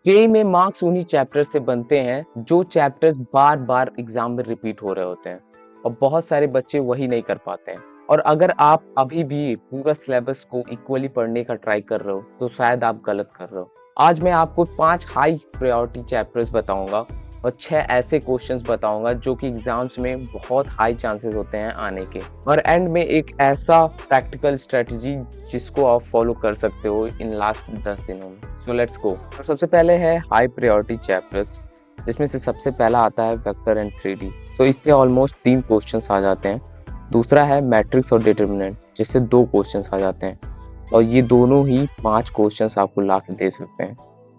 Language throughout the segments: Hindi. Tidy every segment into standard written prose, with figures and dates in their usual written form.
जेईई में मार्क्स उन्हीं चैप्टर से बनते हैं जो चैप्टर्स बार बार एग्जाम में रिपीट हो रहे होते हैं, और बहुत सारे बच्चे वही नहीं कर पाते हैं। और अगर आप अभी भी पूरा सिलेबस को इक्वली पढ़ने का ट्राई कर रहे हो तो शायद आप गलत कर रहे हो। आज मैं आपको 5 हाई प्रायोरिटी चैप्टर्स बताऊंगा और 6 ऐसे क्वेश्चंस बताऊंगा जो कि एग्जाम्स में बहुत हाई चांसेस होते हैं आने के, और एंड में एक ऐसा प्रैक्टिकल स्ट्रेटजी जिसको आप फॉलो कर सकते हो इन लास्ट 10 दिनों में। So let's go. तो सबसे पहले है हाई प्रायोरिटी चैप्टर्स, जिसमें से सबसे पहला आता है वेक्टर एंड 3D। तो इससे ऑलमोस्ट 3 क्वेश्चंस आ जाते हैं। दूसरा है मैट्रिक्स और डिटर्मिनेंट, जिससे 2 क्वेश्चंस आ जाते हैं, और ये दोनों ही 5 क्वेश्चंस आपको ला के दे सकते हैं।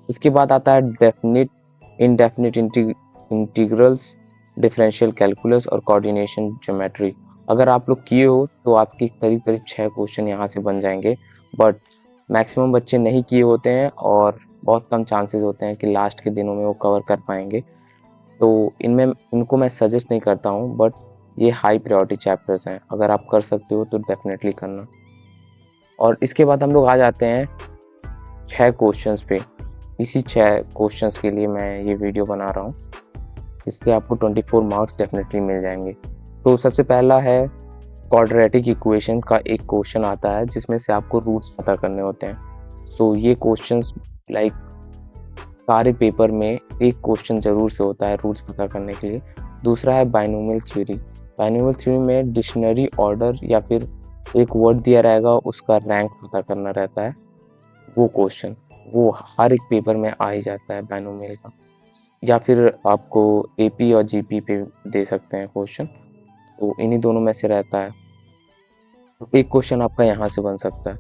इसके बाद आता है definite, indefinite integrals, differential calculus और कोऑर्डिनेशन ज्योमेट्री। अगर आप लोग किए हो तो आपके करीब करीब 6 क्वेश्चन यहाँ से बन जाएंगे, बट मैक्सिमम बच्चे नहीं किए होते हैं और बहुत कम चांसेस होते हैं कि लास्ट के दिनों में वो कवर कर पाएंगे। तो इनमें इनको मैं सजेस्ट नहीं करता हूँ, बट ये हाई प्रायोरिटी चैप्टर्स हैं, अगर आप कर सकते हो तो डेफिनेटली करना। और इसके बाद हम लोग आ जाते हैं 6 क्वेश्चंस पे। इसी 6 क्वेश्चंस के लिए मैं ये वीडियो बना रहा हूँ, इससे आपको 24 मार्क्स डेफिनेटली मिल जाएंगे। तो सबसे पहला है क्वाड्रेटिक इक्वेशन का एक क्वेश्चन आता है जिसमें से आपको रूट्स पता करने होते हैं। सो ये क्वेश्चंस लाइक सारे पेपर में एक क्वेश्चन जरूर से होता है रूट्स पता करने के लिए। दूसरा है बाइनोमियल थ्योरी। बाइनोमियल थ्योरी में डिक्शनरी ऑर्डर या फिर एक वर्ड दिया रहेगा उसका रैंक पता करना रहता है। वो क्वेश्चन वो हर एक पेपर में आ ही जाता है बाइनोमियल का, या फिर आपको एपी और जीपी पे दे सकते हैं क्वेश्चन, तो इन्हीं दोनों में से रहता है। तो एक क्वेश्चन आपका यहाँ से बन सकता है।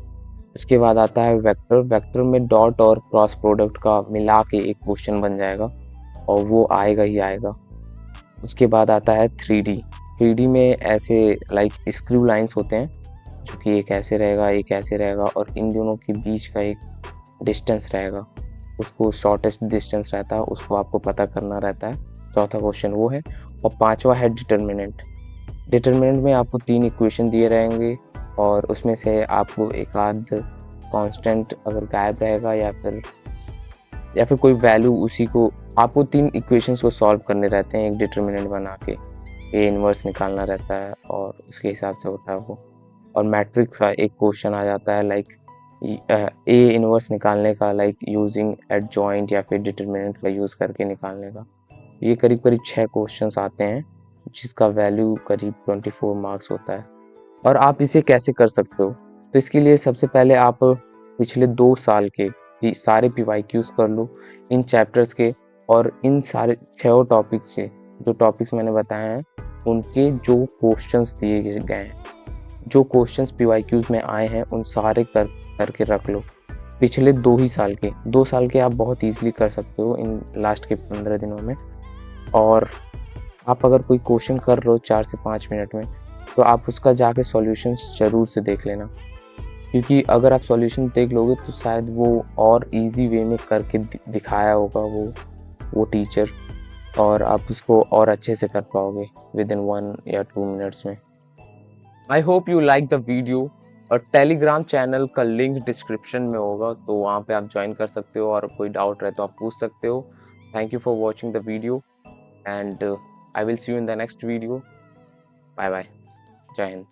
उसके बाद आता है वेक्टर। वेक्टर में डॉट और क्रॉस प्रोडक्ट का मिला के एक क्वेश्चन बन जाएगा, और वो आएगा ही आएगा। उसके बाद आता है 3D। 3D में ऐसे लाइक स्क्रू लाइंस होते हैं, जो कि एक ऐसे रहेगा एक ऐसे रहेगा, और इन दोनों के बीच का एक डिस्टेंस रहेगा, उसको शॉर्टेस्ट डिस्टेंस रहता है, उसको आपको पता करना रहता है। चौथा क्वेश्चन वो है। और पांचवा है डिटर्मिनेंट। डिटर्मिनेंट में आपको 3 इक्वेशन दिए रहेंगे, और उसमें से आपको एक आध कांस्टेंट अगर गायब रहेगा या फिर कोई वैल्यू, उसी को आपको 3 इक्वेशंस को सॉल्व करने रहते हैं एक डिटर्मिनेंट बना के। ए इनवर्स निकालना रहता है और उसके हिसाब से होता है वो। और मैट्रिक्स का एक क्वेश्चन आ जाता है लाइक ए इनवर्स निकालने का, लाइक यूजिंग एडजॉइंट या फिर डिटर्मिनेंट का यूज़ करके निकालने का। ये करीब करीब 6 क्वेश्चंस आते हैं, जिसका वैल्यू करीब 24 मार्क्स होता है। और आप इसे कैसे कर सकते हो? तो इसके लिए सबसे पहले आप पिछले 2 साल के सारे पीवाईक्यूज कर लो इन चैप्टर्स के, और इन सारे 6 टॉपिक से, जो टॉपिक्स मैंने बताए हैं उनके जो क्वेश्चंस दिए गए हैं, जो क्वेश्चंस पीवाईक्यूज में आए हैं उन सारे करके रख लो। पिछले 2 साल के आप बहुत ईजिली कर सकते हो इन लास्ट के 15 दिनों में। और आप अगर कोई क्वेश्चन कर रहे हो 4 से 5 मिनट में, तो आप उसका जाके सॉल्यूशंस ज़रूर से देख लेना, क्योंकि अगर आप सॉल्यूशन देख लोगे तो शायद वो और इजी वे में करके दिखाया होगा वो टीचर, और आप उसको और अच्छे से कर पाओगे विद इन 1 या 2 मिनट्स में। I hope you like the video. और टेलीग्राम चैनल का लिंक डिस्क्रिप्शन में होगा, तो वहाँ पे आप ज्वाइन कर सकते हो, और कोई डाउट रहे तो आप पूछ सकते हो। Thank you for watching the video, and I will see you in the next video. Bye bye. जय हिंद।